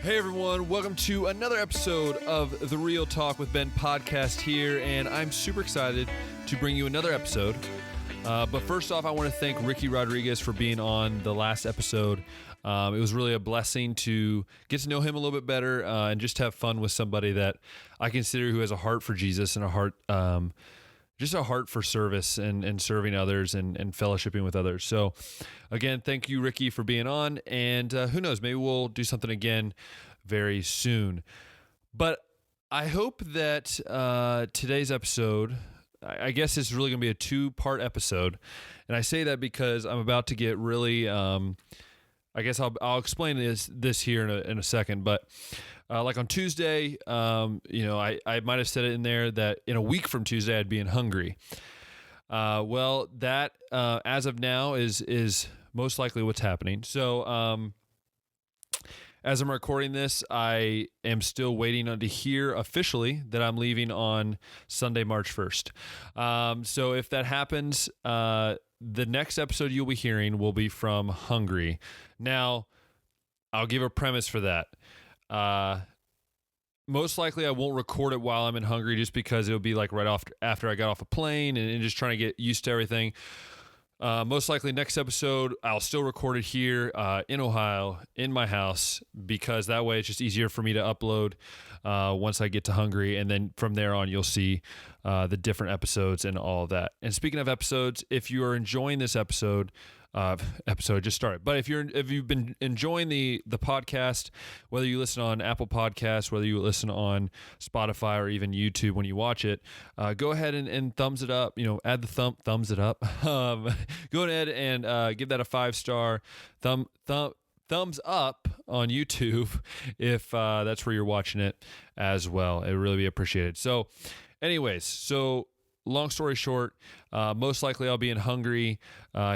Hey everyone, welcome to another episode of the Real Talk with Ben podcast here, and I'm super excited to bring you another episode. But first off, I want to thank Ricky Rodriguez for being on the last episode. It was really a blessing to get to know him a little bit better and just have fun with somebody that I consider who has a heart for Jesus and a heart for service and serving others and fellowshipping with others. So again, thank you, Ricky, for being on. And who knows, maybe we'll do something again very soon. But I hope that today's episode, I guess it's really going to be a two-part episode. And I say that because I'm about to get really, I guess I'll explain this here in a second. But like on Tuesday, I might have said it in there that in a week from Tuesday, I'd be in Hungary. Well, that as of now is most likely what's happening. So as I'm recording this, I am still waiting to hear officially that I'm leaving on Sunday, March 1st. So if that happens, the next episode you'll be hearing will be from Hungary. Now, I'll give a premise for that. Most likely I won't record it while I'm in Hungary just because it'll be like right after I got off a plane and just trying to get used to everything. Most likely next episode, I'll still record it here in Ohio, in my house, because that way it's just easier for me to upload once I get to Hungary. And then from there on, you'll see the different episodes and all of that. And speaking of episodes, if you are enjoying this episode just started. But if you've been enjoying the podcast, whether you listen on Apple Podcasts, whether you listen on Spotify or even YouTube when you watch it, go ahead and thumbs it up. Add the thumbs it up. Go ahead and give that a 5-star thumbs up on YouTube if that's where you're watching it as well. It would really be appreciated. So, anyways, long story short, most likely I'll be in Hungary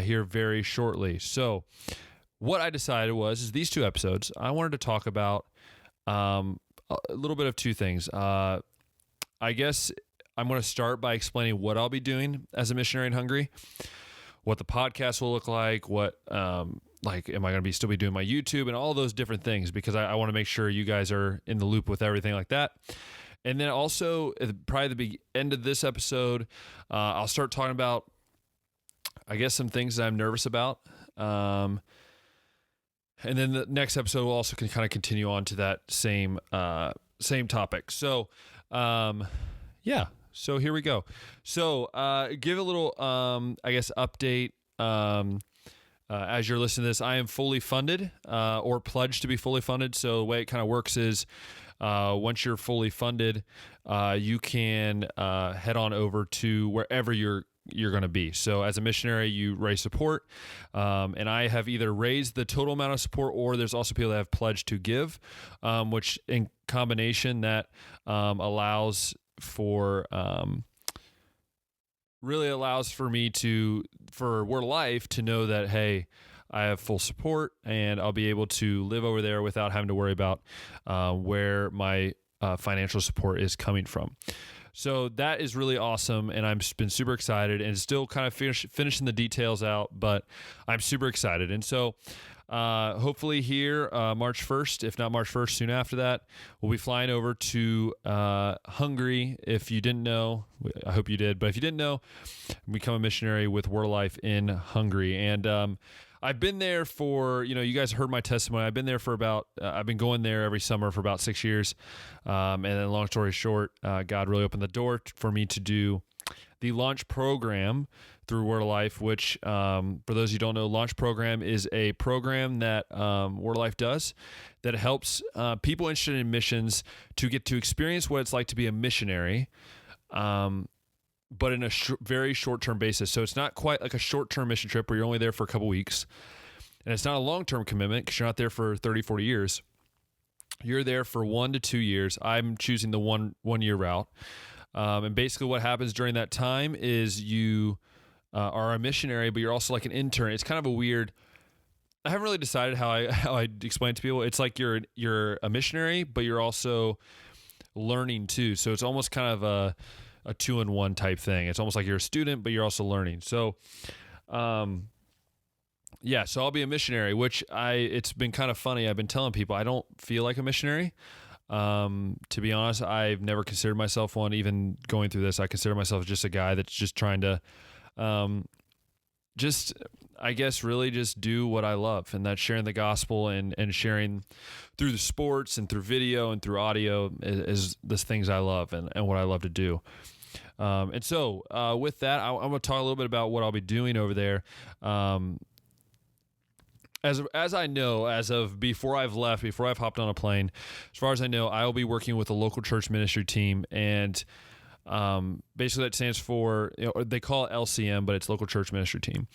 here very shortly. So what I decided is these two episodes, I wanted to talk about a little bit of two things. I guess I'm going to start by explaining what I'll be doing as a missionary in Hungary, what the podcast will look like, what am I going to still be doing my YouTube and all those different things, because I want to make sure you guys are in the loop with everything like that. And then also, probably the end of this episode, I'll start talking about, I guess, some things that I'm nervous about. And then the next episode will also kind of continue on to that same topic. So, yeah. So here we go. So give a little, I guess, update. As you're listening to this, I am fully funded or pledged to be fully funded. So the way it kind of works is, once you're fully funded, you can head on over to wherever you're going to be. So as a missionary, you raise support, and I have either raised the total amount of support, or there's also people that have pledged to give, which in combination that allows for me for Word of Life to know that, hey, I have full support and I'll be able to live over there without having to worry about where my financial support is coming from. So that is really awesome, and I've been super excited, and still kind of finishing the details out, but I'm super excited. And so hopefully here, March 1st, if not March 1st, soon after that, we'll be flying over to Hungary. If you didn't know, I hope you did, but if you didn't know, become a missionary with Word of Life in Hungary. And I've been there for, you guys heard my testimony. I've been there for I've been going there every summer for about 6 years. And then long story short, God really opened the door for me to do the launch program through Word of Life, which, for those who don't know, launch program is a program that Word of Life does that helps people interested in missions to get to experience what it's like to be a missionary, but in a very short-term basis. So it's not quite like a short-term mission trip where you're only there for a couple weeks. And it's not a long-term commitment because you're not there for 30, 40 years. You're there for 1 to 2 years. I'm choosing the one-year route. And basically what happens during that time is you are a missionary, but you're also like an intern. It's kind of a weird... I haven't really decided how I explain it to people. It's like you're a missionary, but you're also learning too. So it's almost kind of a 2-in-1 type thing. It's almost like you're a student, but you're also learning. So yeah, so I'll be a missionary, which it's been kind of funny. I've been telling people I don't feel like a missionary. To be honest, I've never considered myself one. Even going through this, I consider myself just a guy that's just trying to, just, I guess, really just do what I love, and that's sharing the gospel and sharing through the sports and through video and through audio is the things I love and what I love to do. And so with that, I'm going to talk a little bit about what I'll be doing over there. As I know, as of before I've hopped on a plane, as far as I know, I'll be working with a local church ministry team, and basically that stands for, they call it LCM, but it's local church ministry team.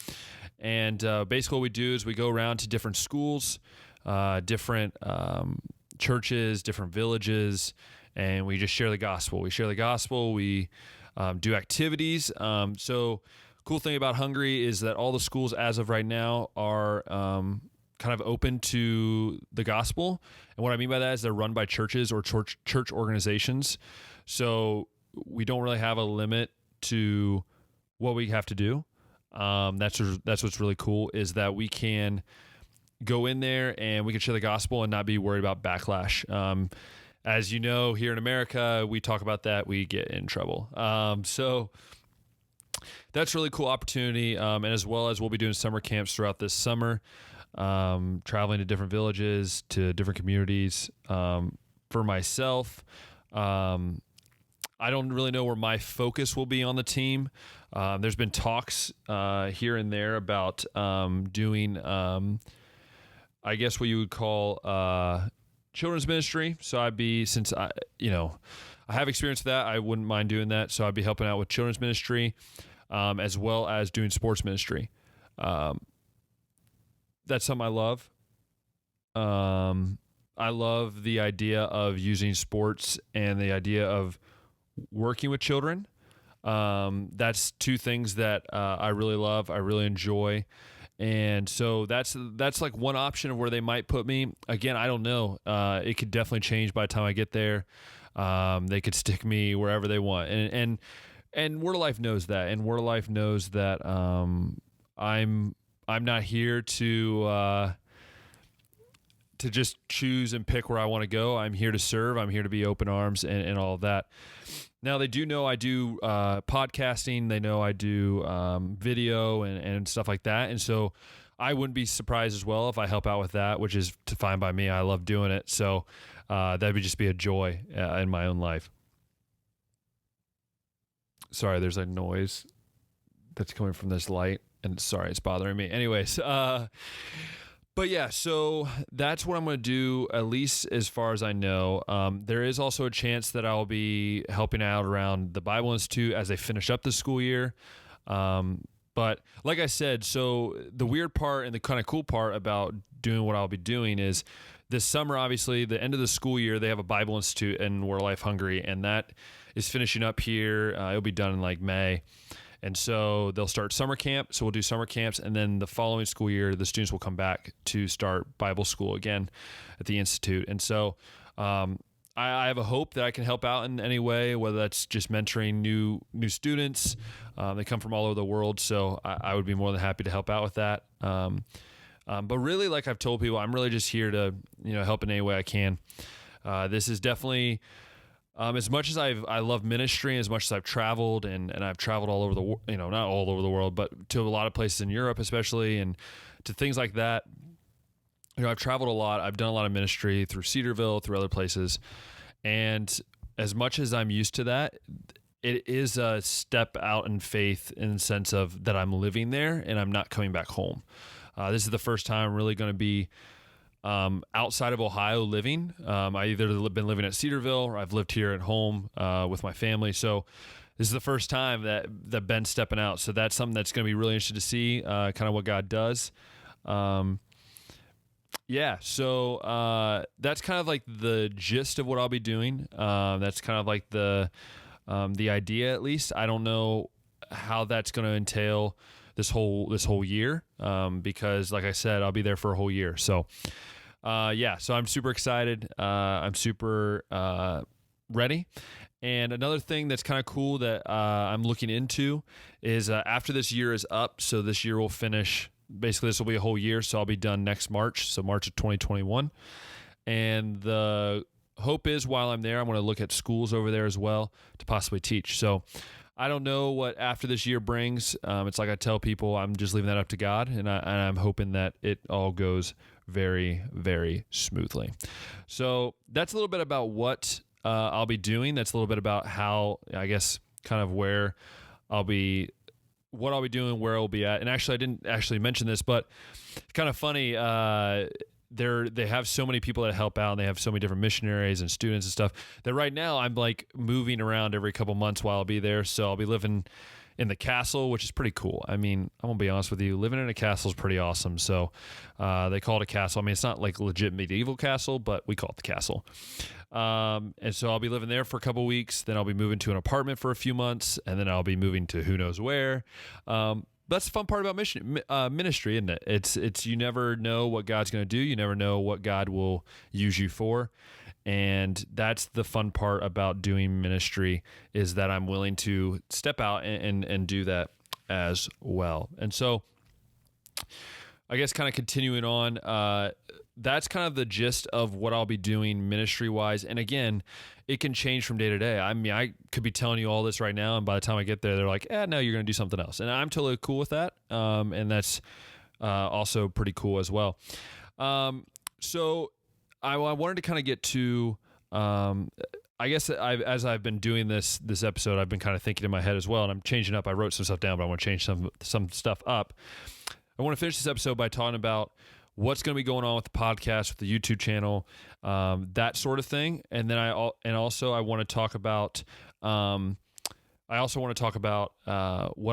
And basically what we do is we go around to different schools, different churches, different villages, and we just share the gospel. We do activities. So cool thing about Hungary is that all the schools as of right now are kind of open to the gospel. And what I mean by that is they're run by churches or church organizations. So we don't really have a limit to what we have to do. That's what's really cool, is that we can go in there and we can share the gospel and not be worried about backlash. As you know, here in America, we talk about that, we get in trouble. So that's a really cool opportunity. And as well as we'll be doing summer camps throughout this summer, traveling to different villages, to different communities. For myself, I don't really know where my focus will be on the team. There's been talks here and there about doing, I guess what you would call children's ministry. So since I have experience with that, I wouldn't mind doing that. So I'd be helping out with children's ministry, as well as doing sports ministry. That's something I love. I love the idea of using sports and the idea of working with children. That's two things that I really love, I really enjoy. And so that's like one option of where they might put me. Again, I don't know. It could definitely change by the time I get there. They could stick me wherever they want. And Word of Life knows that. And Word of Life knows that I'm not here to just choose and pick where I want to go. I'm here to serve. I'm here to be open arms and all of that. Now, they do know I do podcasting. They know I do video and stuff like that. And so I wouldn't be surprised as well if I help out with that, which is fine by me. I love doing it. So that would just be a joy in my own life. Sorry, there's a noise that's coming from this light. And sorry, it's bothering me. Anyways, but yeah, so that's what I'm going to do, at least as far as I know. There is also a chance that I'll be helping out around the Bible Institute as they finish up the school year. But like I said, so the weird part and the kind of cool part about doing what I'll be doing is this summer, obviously, the end of the school year, they have a Bible Institute in Word of Life, Hungary, and that is finishing up here. It'll be done in like May. And so they'll start summer camp. So we'll do summer camps. And then the following school year, the students will come back to start Bible school again at the Institute. And so I have a hope that I can help out in any way, whether that's just mentoring new students. They come from all over the world. So I would be more than happy to help out with that. But really, like I've told people, I'm really just here to, help in any way I can. This is definitely... as much as I love ministry, as much as I've traveled and I've traveled all over the not all over the world, but to a lot of places in Europe, especially, and to things like that. I've traveled a lot. I've done a lot of ministry through Cedarville, through other places. And as much as I'm used to that, it is a step out in faith in the sense of that I'm living there and I'm not coming back home. This is the first time I'm really going to be outside of Ohio living. I either been living at Cedarville or I've lived here at home with my family. So this is the first time that Ben's stepping out. So that's something that's going to be really interesting to see, kind of what God does. So that's kind of like the gist of what I'll be doing. That's kind of like the idea, at least. I don't know how that's going to entail this whole year, because like I said, I'll be there for a whole year. So so I'm super excited. I'm super ready. And another thing that's kind of cool that I'm looking into is after this year is up, so this year will finish basically this will be a whole year. So I'll be done next March. So March of 2021. And the hope is while I'm there, I'm going to look at schools over there as well to possibly teach. So I don't know what after this year brings. It's like I tell people, I'm just leaving that up to God, and I'm hoping that it all goes very, very smoothly. So that's a little bit about what I'll be doing. That's a little bit about how, I guess, kind of what I'll be doing, where I'll be at. And actually, I didn't actually mention this, but it's kind of funny. They have so many people that help out, and they have so many different missionaries and students and stuff that right now I'm like moving around every couple months while I'll be there. So I'll be living in the castle, which is pretty cool. I mean, I'm gonna be honest with you, living in a castle is pretty awesome. So they call it a castle. I mean, it's not like a legit medieval castle, but we call it the castle. And so I'll be living there for a couple weeks. Then I'll be moving to an apartment for a few months, and then I'll be moving to who knows where. That's the fun part about ministry, isn't it? It's you never know what God's going to do. You never know what God will use you for. And that's the fun part about doing ministry, is that I'm willing to step out and do that as well. And so I guess kind of continuing on, that's kind of the gist of what I'll be doing ministry-wise. And again, it can change from day to day. I mean, I could be telling you all this right now, and by the time I get there, they're like, no, you're going to do something else. And I'm totally cool with that. And that's also pretty cool as well. So I wanted to kind of get to, I guess as I've been doing this episode, I've been kind of thinking in my head as well, and I'm changing up. I wrote some stuff down, but I want to change some stuff up. I want to finish this episode by talking about what's going to be going on with the podcast, with the YouTube channel, that sort of thing. And then I also want to talk about, what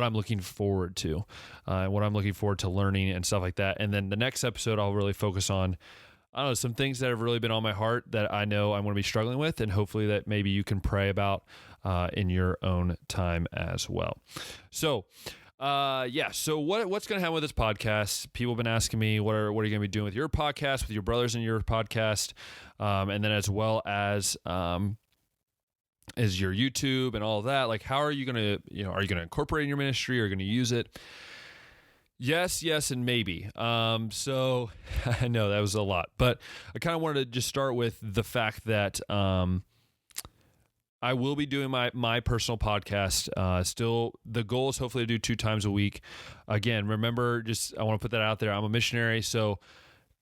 I'm looking forward to, what I'm looking forward to learning and stuff like that. And then the next episode, I'll really focus on, I don't know, some things that have really been on my heart that I know I'm going to be struggling with, and hopefully that maybe you can pray about in your own time as well. So, so what's going to happen with this podcast? People have been asking me, what are you going to be doing with your podcast, with your brothers and your podcast, and then as well as is your YouTube and all of that. Like, how are you going to, are you going to incorporate it in your ministry? Are you going to use it? Yes, and maybe. So I know that was a lot, but I kind of wanted to just start with the fact that, I will be doing my personal podcast. Still, the goal is hopefully to do 2 times a week. Again, remember, I want to put that out there. I'm a missionary, so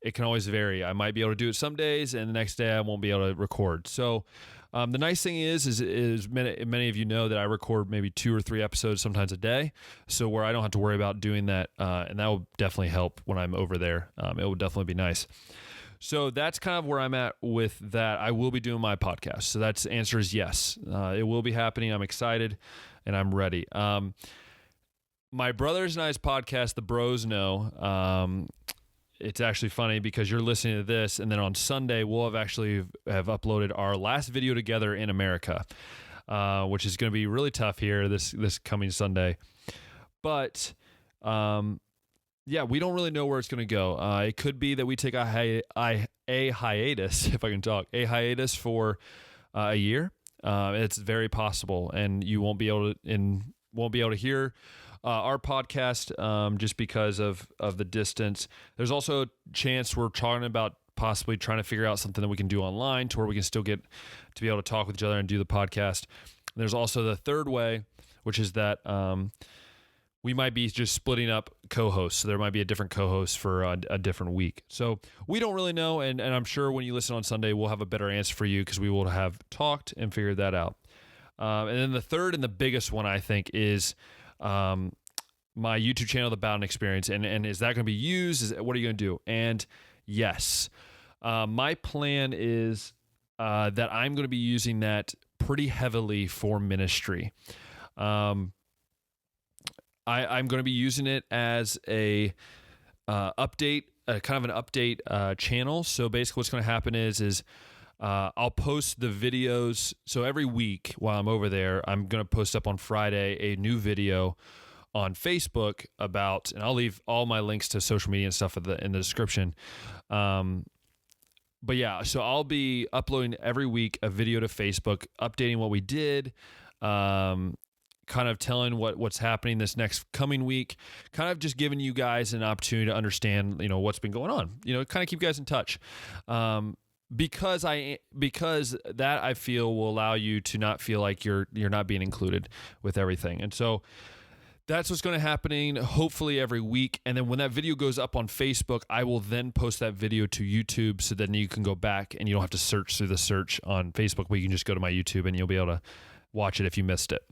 it can always vary. I might be able to do it some days, and the next day I won't be able to record. So the nice thing is many of you know that I record maybe 2 or 3 episodes sometimes a day, so where I don't have to worry about doing that, and that will definitely help when I'm over there. It will definitely be nice. So that's kind of where I'm at with that. I will be doing my podcast. So that's the answer is yes. It will be happening. I'm excited and I'm ready. My brothers and I's podcast, The Bros Know, it's actually funny because you're listening to this, and then on Sunday we'll have uploaded our last video together in America, which is going to be really tough here this coming Sunday. But yeah, we don't really know where it's going to go. It could be that we take a hiatus, if I can talk, a hiatus for a year. It's very possible, and you won't be able to hear our podcast just because of the distance. There's also a chance we're talking about possibly trying to figure out something that we can do online to where we can still get to be able to talk with each other and do the podcast. There's also the third way, which is that we might be just splitting up co-hosts. So there might be a different co-host for a different week. So we don't really know. And I'm sure when you listen on Sunday, we'll have a better answer for you because we will have talked and figured that out. And then the third and the biggest one, I think, is my YouTube channel, The Bowden Experience. And is that going to be used? What are you going to do? And yes, my plan is that I'm going to be using that pretty heavily for ministry. I'm going to be using it as a update, kind of an update channel. So basically what's going to happen is I'll post the videos. So every week while I'm over there, I'm going to post up on Friday a new video on Facebook about, and I'll leave all my links to social media and stuff in the description. But yeah, so I'll be uploading every week a video to Facebook, updating what we did, kind of telling what's happening this next coming week, kind of just giving you guys an opportunity to understand, what's been going on, kind of keep you guys in touch. Because that I feel will allow you to not feel like you're not being included with everything. And so that's what's going to happening hopefully every week. And then when that video goes up on Facebook, I will then post that video to YouTube, so then you can go back and you don't have to search through the search on Facebook, but you can just go to my YouTube and you'll be able to watch it if you missed it.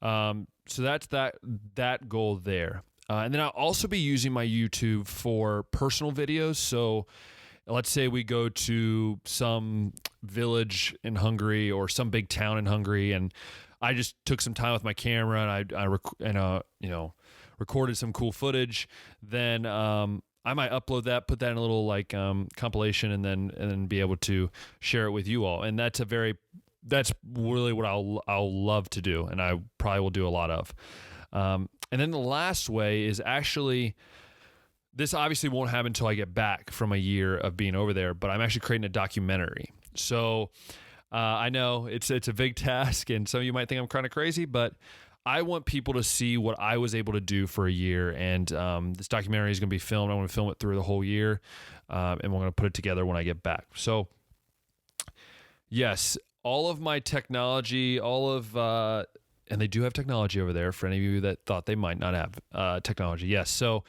So that's that goal there. And then I'll also be using my YouTube for personal videos. So let's say we go to some village in Hungary or some big town in Hungary, and I just took some time with my camera and I recorded some cool footage. Then I might upload that, put that in a little compilation, and then be able to share it with you all. And that's really what I'll love to do, and I probably will do a lot of. And then the last way is actually, this obviously won't happen until I get back from a year of being over there, but I'm actually creating a documentary. So I know it's a big task, and some of you might think I'm kind of crazy, but I want people to see what I was able to do for a year. And this documentary is going to be filmed. I want to film it through the whole year, and we're going to put it together when I get back. So yes, all of my technology, and they do have technology over there for any of you that thought they might not have technology. Yes. So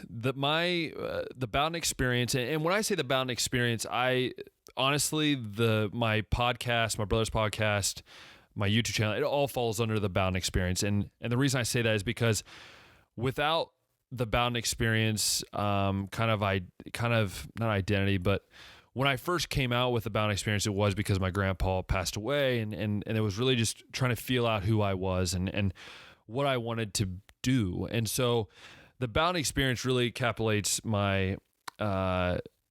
the Bowden experience, and when I say the Bowden experience, I honestly, my podcast, my brother's podcast, my YouTube channel, it all falls under the Bowden experience. And the reason I say that is because without the Bowden experience, kind of not identity, but when I first came out with the Bowden experience, it was because my grandpa passed away, and it was really just trying to feel out who I was and what I wanted to do. And so the Bowden experience really encapsulates my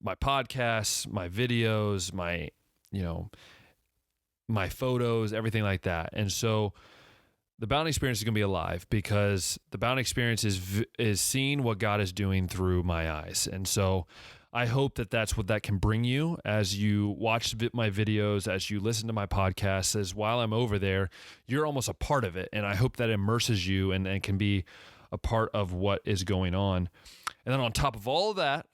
my podcasts, my videos, my photos, everything like that. And so the Bowden experience is going to be alive because the Bowden experience is seeing what God is doing through my eyes. And so I hope that's what that can bring you as you watch my videos, as you listen to my podcasts, as while I'm over there, you're almost a part of it. And I hope that immerses you and can be a part of what is going on. And then on top of all of that,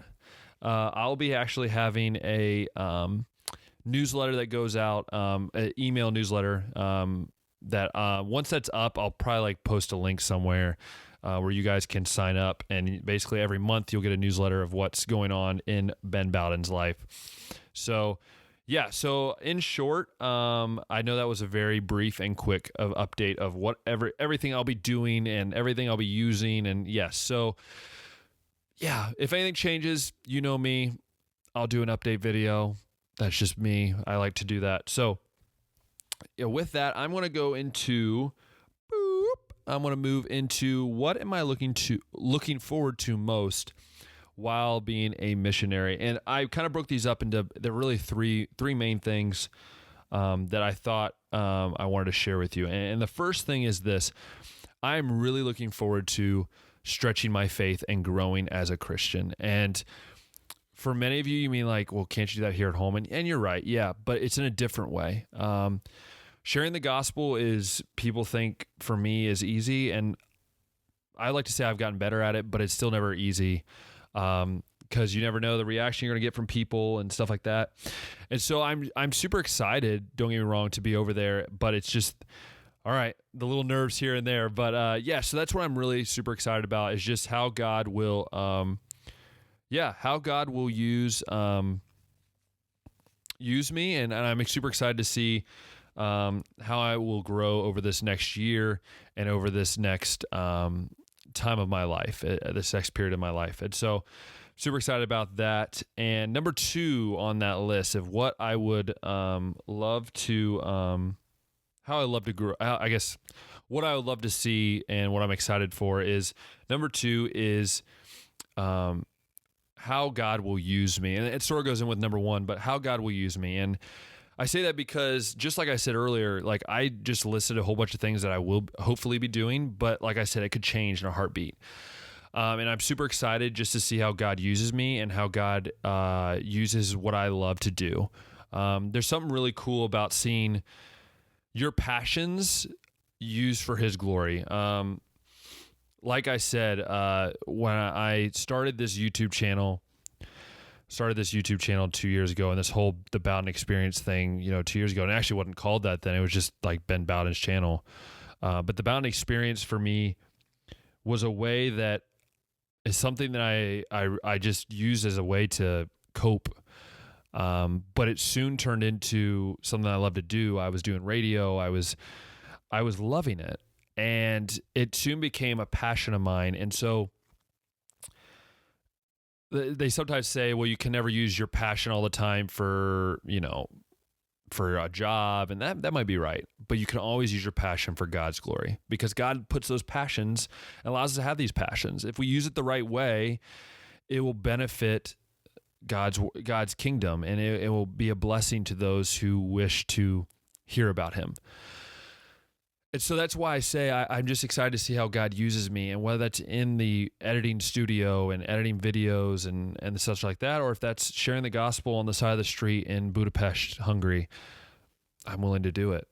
I'll be actually having a newsletter that goes out, an email newsletter that once that's up, I'll probably post a link somewhere where you guys can sign up. And basically every month you'll get a newsletter of what's going on in Ben Bowden's life. So yeah, so in short, I know that was a very brief and quick update of everything I'll be doing and everything I'll be using. And yes, so yeah, if anything changes, you know me, I'll do an update video. That's just me. I like to do that. So yeah, with that, I'm going to move into what am I looking forward to most while being a missionary. And I kind of broke these up into the really three main things that I thought I wanted to share with you. And the first thing is this: I'm really looking forward to stretching my faith and growing as a Christian. And for many of you, you mean well, can't you do that here at home? And you're right. Yeah, but it's in a different way. Sharing the gospel people think for me is easy. And I like to say I've gotten better at it, but it's still never easy. Because you never know the reaction you're going to get from people and stuff like that. And so I'm super excited, don't get me wrong, to be over there, but it's just, all right, the little nerves here and there. But yeah, so that's what I'm really super excited about, is just how God will, use me. And I'm super excited to see how I will grow over this next year and over this next time of my life, this next period of my life. And so super excited about that. And number 2 on that list of what I would love to, how I love to grow, I guess what I would love to see and what I'm excited for is number 2 is how God will use me. And it sort of goes in with number 1, but how God will use me. And I say that because just like I said earlier, I just listed a whole bunch of things that I will hopefully be doing, but like I said, it could change in a heartbeat. And I'm super excited just to see how God uses me and how God uses what I love to do. There's something really cool about seeing your passions used for His glory. Like I said, when I started this YouTube channel 2 years ago, and the Bowden experience thing, 2 years ago, and it actually wasn't called that then. It was just like Ben Bowden's channel. But the Bowden experience for me was a way that is something that I just used as a way to cope. But it soon turned into something I love to do. I was doing radio. I was loving it, and it soon became a passion of mine. And so they sometimes say, well, you can never use your passion all the time for a job, and that might be right. But you can always use your passion for God's glory, because God puts those passions and allows us to have these passions. If we use it the right way, it will benefit God's kingdom, and it will be a blessing to those who wish to hear about Him. And so that's why I say I'm just excited to see how God uses me, and whether that's in the editing studio and editing videos and such like that, or if that's sharing the gospel on the side of the street in Budapest, Hungary, I'm willing to do it.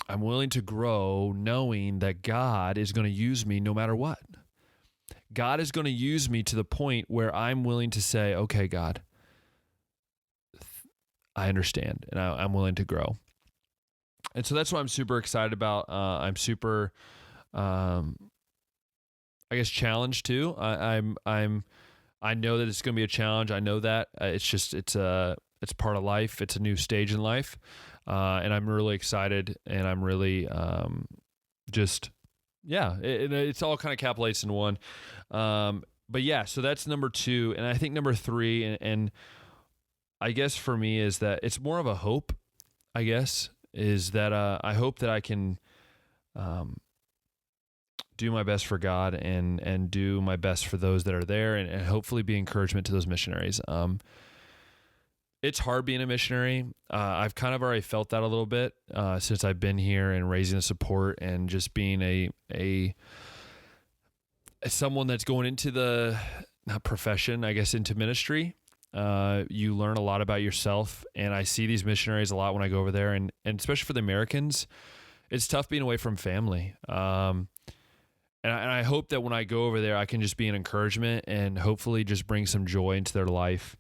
I'm willing to grow knowing that God is going to use me no matter what. God is going to use me to the point where I'm willing to say, okay, God, I understand, and I'm willing to grow. And so that's what I'm super excited about. I'm super, I guess, challenged too. I know that it's going to be a challenge. I know that it's part of life. It's a new stage in life, and I'm really excited. And I'm really it's all kind of capitalized in one. But yeah, so that's number 2, and I think number 3, and I guess for me is that it's more of a hope. I guess. Is that I hope that I can do my best for God and do my best for those that are there, and hopefully be encouragement to those missionaries. It's hard being a missionary. I've kind of already felt that a little bit since I've been here, and raising the support, and just being someone that's going into the profession, I guess, into ministry. You learn a lot about yourself, and I see these missionaries a lot when I go over there, and especially for the Americans, it's tough being away from family. And I hope that when I go over there, I can just be an encouragement and hopefully just bring some joy into their life.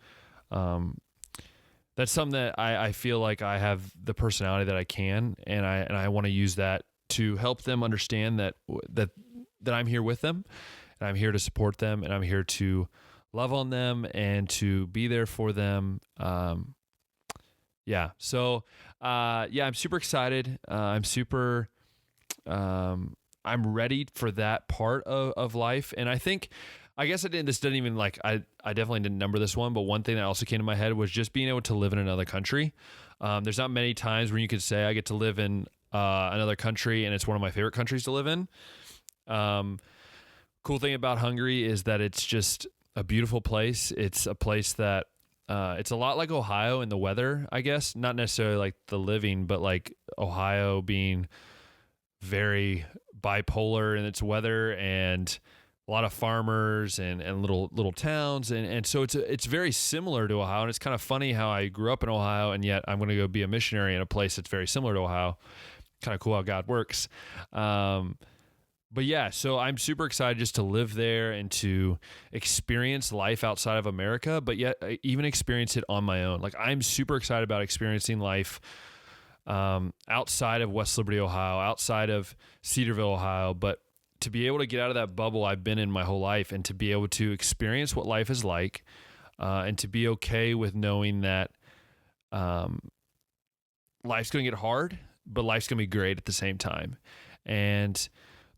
That's something that I feel like I have the personality that I can, and I want to use that to help them understand that I'm here with them, and I'm here to support them, and I'm here to love on them and to be there for them. So I'm super excited. I'm ready for that part of life. And I definitely didn't number this one, but one thing that also came to my head was just being able to live in another country. There's not many times where you could say I get to live in another country, and it's one of my favorite countries to live in. Cool thing about Hungary is that it's just a beautiful place. It's a place that it's a lot like Ohio in the weather, I guess. Not necessarily like the living, but like Ohio being very bipolar in its weather, and a lot of farmers and little towns. And so it's very similar to Ohio. And it's kind of funny how I grew up in Ohio, and yet I'm going to go be a missionary in a place that's very similar to Ohio. Kind of cool how God works. But yeah, so I'm super excited just to live there and to experience life outside of America, but yet even experience it on my own. Like, I'm super excited about experiencing life outside of West Liberty, Ohio, outside of Cedarville, Ohio, but to be able to get out of that bubble I've been in my whole life, and to be able to experience what life is like, and to be okay with knowing that life's going to get hard, but life's going to be great at the same time. And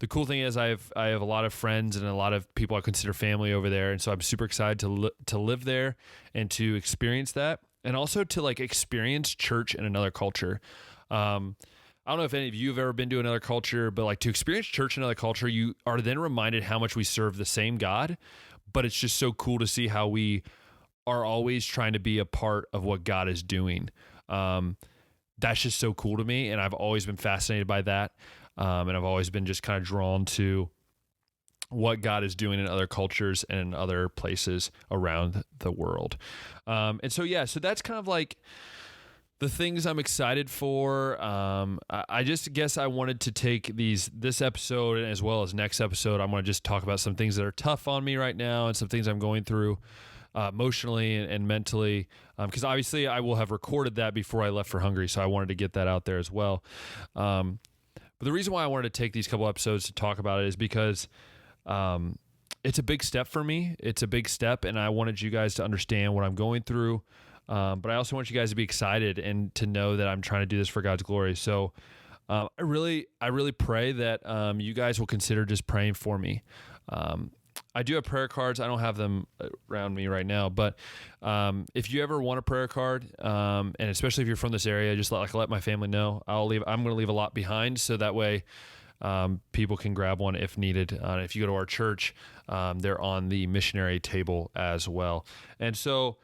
the cool thing is I have a lot of friends and a lot of people I consider family over there, and so I'm super excited to live there and to experience that, and also to like experience church in another culture. I don't know if any of you have ever been to another culture, but like to experience church in another culture, you are then reminded how much we serve the same God, but it's just so cool to see how we are always trying to be a part of what God is doing. That's just so cool to me, and I've always been fascinated by that. And I've always been just kind of drawn to what God is doing in other cultures and in other places around the world. So that's kind of like the things I'm excited for. I just guess I wanted to take this episode as well as next episode. I'm going to just talk about some things that are tough on me right now and some things I'm going through emotionally and mentally. Because obviously I will have recorded that before I left for Hungary, so I wanted to get that out there as well. But the reason why I wanted to take these couple episodes to talk about it is because it's a big step for me. It's a big step, and I wanted you guys to understand what I'm going through. But I also want you guys to be excited and to know that I'm trying to do this for God's glory. So I really pray that you guys will consider just praying for me. I do have prayer cards. I don't have them around me right now, but if you ever want a prayer card, and especially if you're from this area, just let my family know. I'm going to leave a lot behind, so that way people can grab one if needed. If you go to our church, they're on the missionary table as well. And so,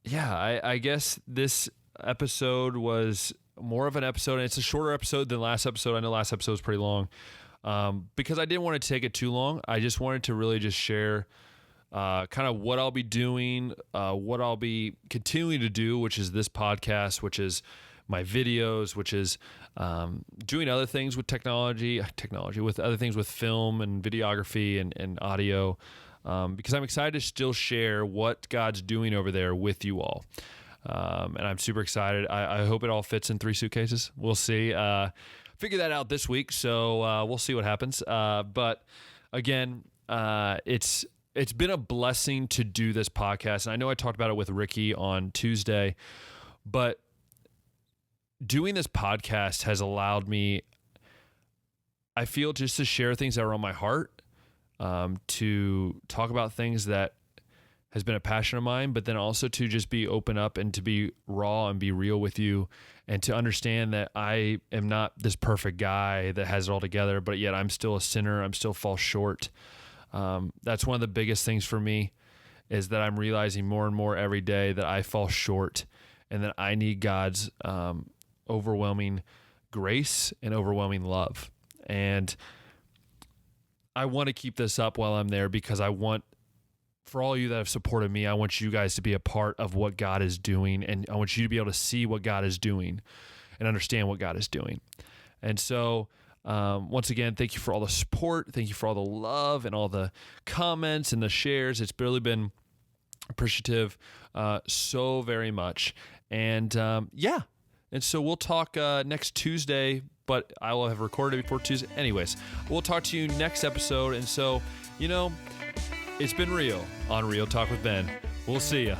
yeah, I guess this episode was more of an episode, and it's a shorter episode than last episode. I know last episode was pretty long, because I didn't want to take it too long. I just wanted to really just share kind of what I'll be doing, what I'll be continuing to do, which is this podcast, which is my videos, which is doing other things with technology, with other things with film and videography and audio, because I'm excited to still share what God's doing over there with you all. And I'm super excited. I hope it all fits in 3 suitcases. We'll see. Figure that out this week, so we'll see what happens. But again, it's been a blessing to do this podcast. And I know I talked about it with Ricky on Tuesday, but doing this podcast has allowed me, I feel, just to share things that are on my heart, to talk about things that has been a passion of mine, but then also to just be open up and to be raw and be real with you, and to understand that I am not this perfect guy that has it all together, but yet I'm still a sinner. I'm still fall short. That's one of the biggest things for me, is that I'm realizing more and more every day that I fall short and that I need God's overwhelming grace and overwhelming love. And I want to keep this up while I'm there, because I want, for all you that have supported me, I want you guys to be a part of what God is doing, and I want you to be able to see what God is doing and understand what God is doing. And so, once again, thank you for all the support. Thank you for all the love and all the comments and the shares. It's really been appreciative, so very much. And yeah. And so we'll talk next Tuesday, but I will have recorded it before Tuesday. Anyways, we'll talk to you next episode. And so, it's been real on Real Talk with Ben. We'll see ya.